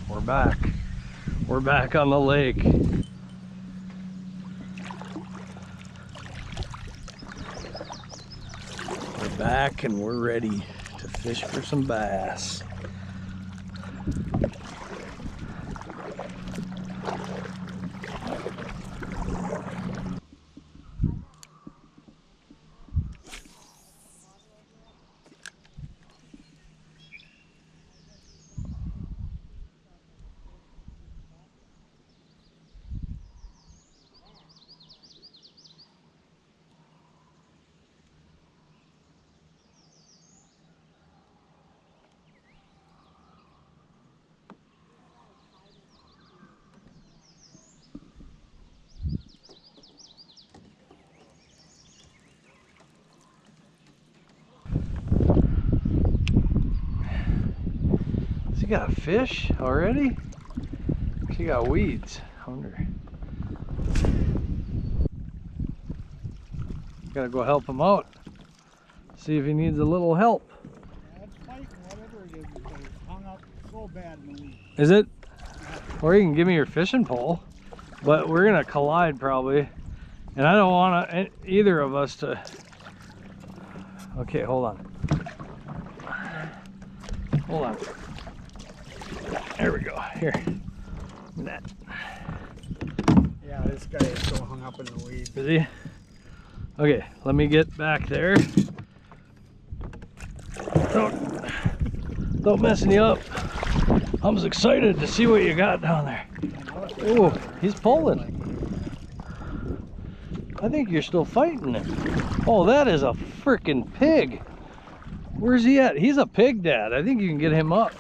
We're back. We're back on the lake. We're back and we're ready to fish for some bass. You got a fish already? She got weeds. I wonder. Gotta go help him out. See if he needs a little help. Yeah, it's fighting whatever it is, but it's hung up so bad in the weeds. Is it? Or you can give me your fishing pole. But we're gonna collide probably. And I don't want either of us to. Okay, hold on. Hold on. There we go. Here. That. Yeah, this guy is so hung up in the weeds. Is he? Okay, let me get back there. Don't messing you up. I'm just excited to see what you got down there. Oh, he's pulling. I think you're still fighting it. Oh, that is a freaking pig. Where's he at? He's a pig dad. I think you can get him up.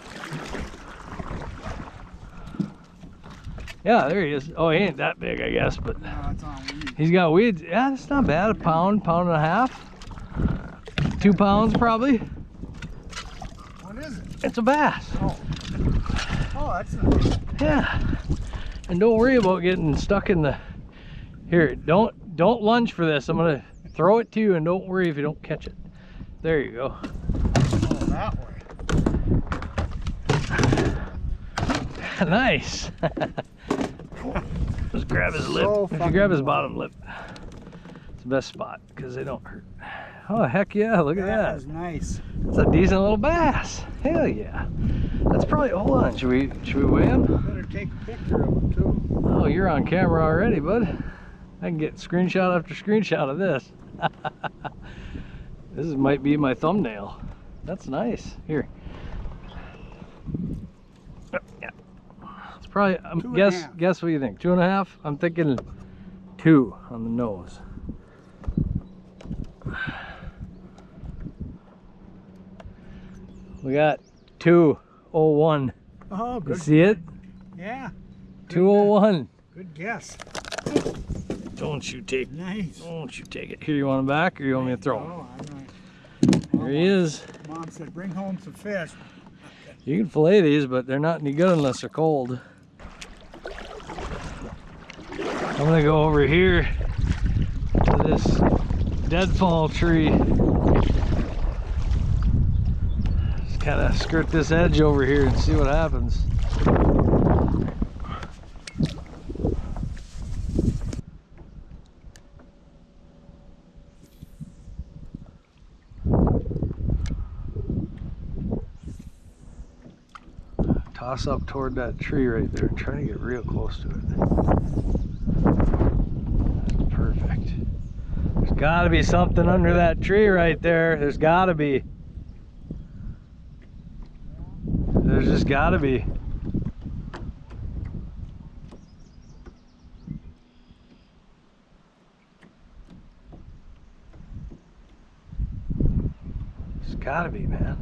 Yeah, there he is. Oh, he ain't that big, I guess, but No, it's on weeds. he's got weeds. Yeah, that's not bad. A pound, pound and a half. 2 pounds probably. What is it? It's a bass. Oh, that's nice. Yeah. And don't worry about getting stuck in the. Here, don't lunge for this. I'm gonna throw it to you, and don't worry if you don't catch it. There you go. Oh, that way. Nice. Just grab his lip. So If you grab his bottom lip, it's the best spot because they don't hurt. Oh, heck yeah, look at That that. is nice. That's a decent little bass. Hell yeah. That's probably, hold on, should we weigh him? Better take a picture of him too. Oh, you're on camera already, bud. I can get screenshot after screenshot of this. This might be my thumbnail. That's nice. Here. Yeah. It's probably, guess what you think? 2.5? I'm thinking 2 on the nose. We got 201. Oh, good. You see it? Yeah. 201. Good guess. Don't you take Nice. Don't you take it. Here, you want him back or you want me to throw him? Oh, I'm right. There he is. Mom said, bring home some fish. You can fillet these, but they're not any good unless they're cold. I'm gonna go over here to this deadfall tree. Just kind of skirt this edge over here and see what happens. Toss up toward that tree right there and try to get real close to it. That's perfect. There's gotta be something under that tree right there. There's gotta be. There's just gotta be. There's gotta be, man.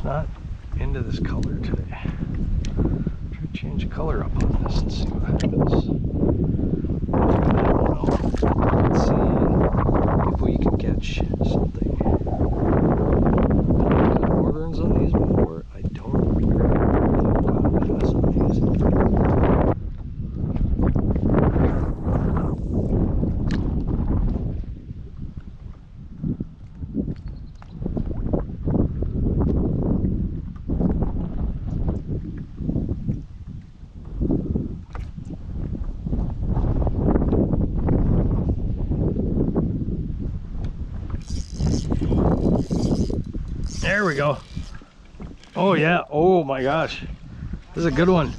Not into this color today. Try to change the color up on this and see what happens. Let's see if we can catch something. There we go. Oh yeah, oh my gosh. This is a good one.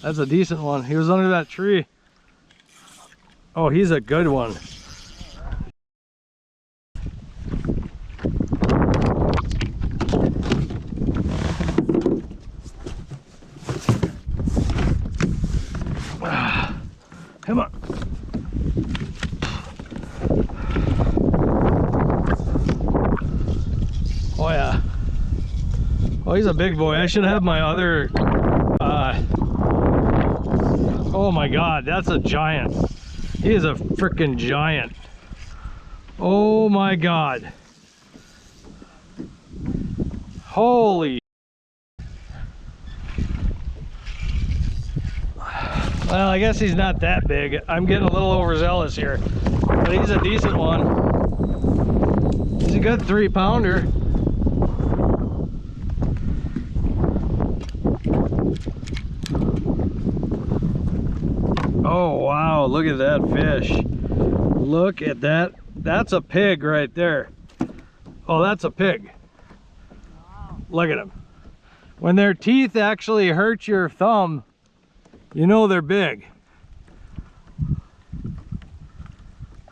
That's a decent one. He was under that tree. Oh, he's a good one. Come on. Oh yeah. Oh, he's a big boy. I should have my other oh my god, that's a giant. He is a freaking giant. Oh my god. Holy. Well, I guess he's not that big. I'm getting a little overzealous here, but he's a decent one. He's a good 3-pounder. Oh wow, look at that fish. Look at that. That's a pig right there. Oh, that's a pig. Look at him. When their teeth actually hurt your thumb, you know they're big.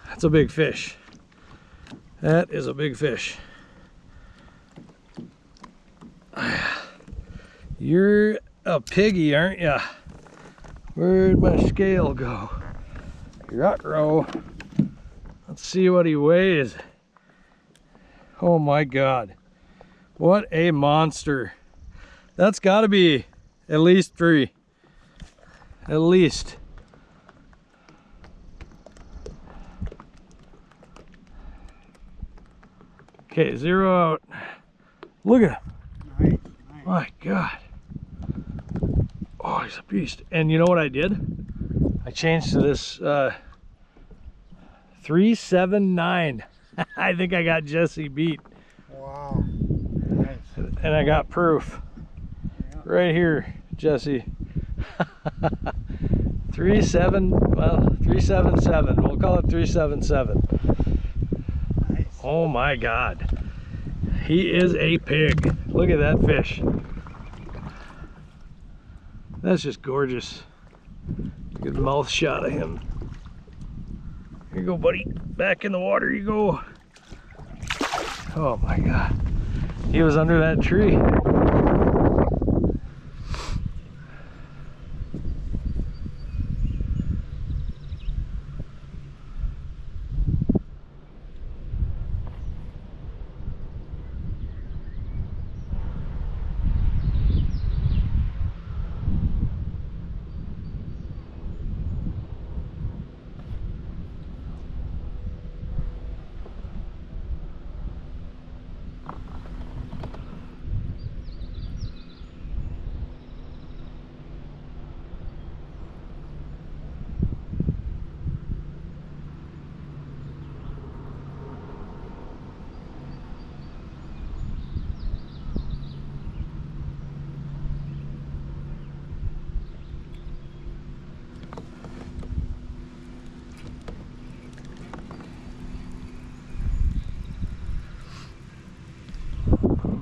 That's a big fish. That is a big fish. You're a piggy, aren't ya? Where'd my scale go? Ruh-roh. Let's see what he weighs. Oh my god. What a monster. That's gotta be at least 3. At least. Okay, 0 out. Look at him. Nice, nice. My god. Oh, he's a beast. And you know what I did? I changed to this 379. I think I got Jesse beat. Wow. Nice. And I got proof. Yeah. Right here, Jesse. 377. We'll call it 377. Nice. Oh my god. He is a pig. Look at that fish. That's just gorgeous. Good mouth shot of him. Here you go, buddy. Back in the water you go. Oh my god. He was under that tree.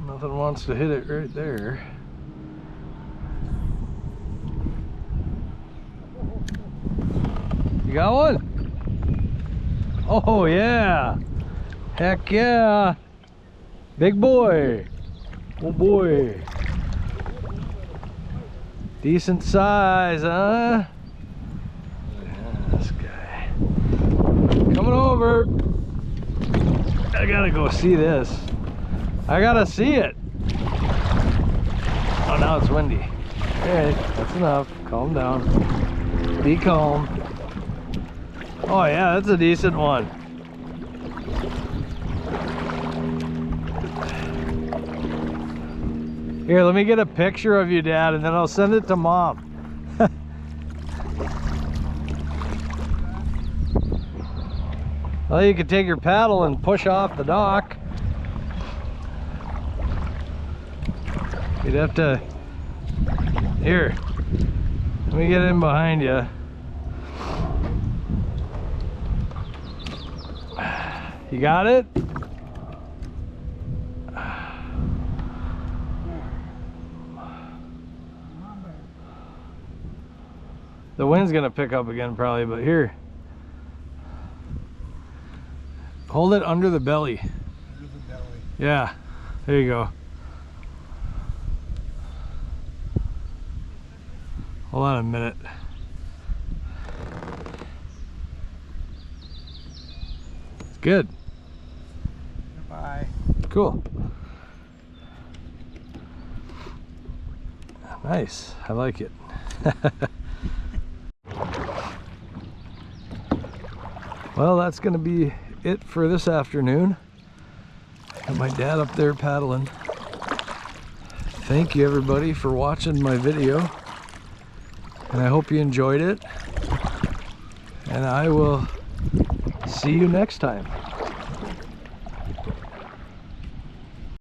Nothing wants to hit it right there. You got one? Oh yeah. Heck yeah. Big boy. Oh boy. Decent size, huh? Yeah, this guy. Coming over. I gotta go see this. I gotta see it. Oh, now it's windy. Alright, that's enough. Calm down. Be calm. Oh yeah, that's a decent one. Here, let me get a picture of you, Dad, and then I'll send it to Mom. Well, you could take your paddle and push off the dock. You'd have to... Here, let me get in behind you. You got it? The wind's gonna pick up again probably, but here. Hold it under the belly. Under the belly. Yeah, there you go. Hold on a minute. Good. Bye. Cool. Nice. I like it. Well, that's going to be it for this afternoon. Got my dad up there paddling. Thank you everybody for watching my video. And I hope you enjoyed it. And I will see you next time.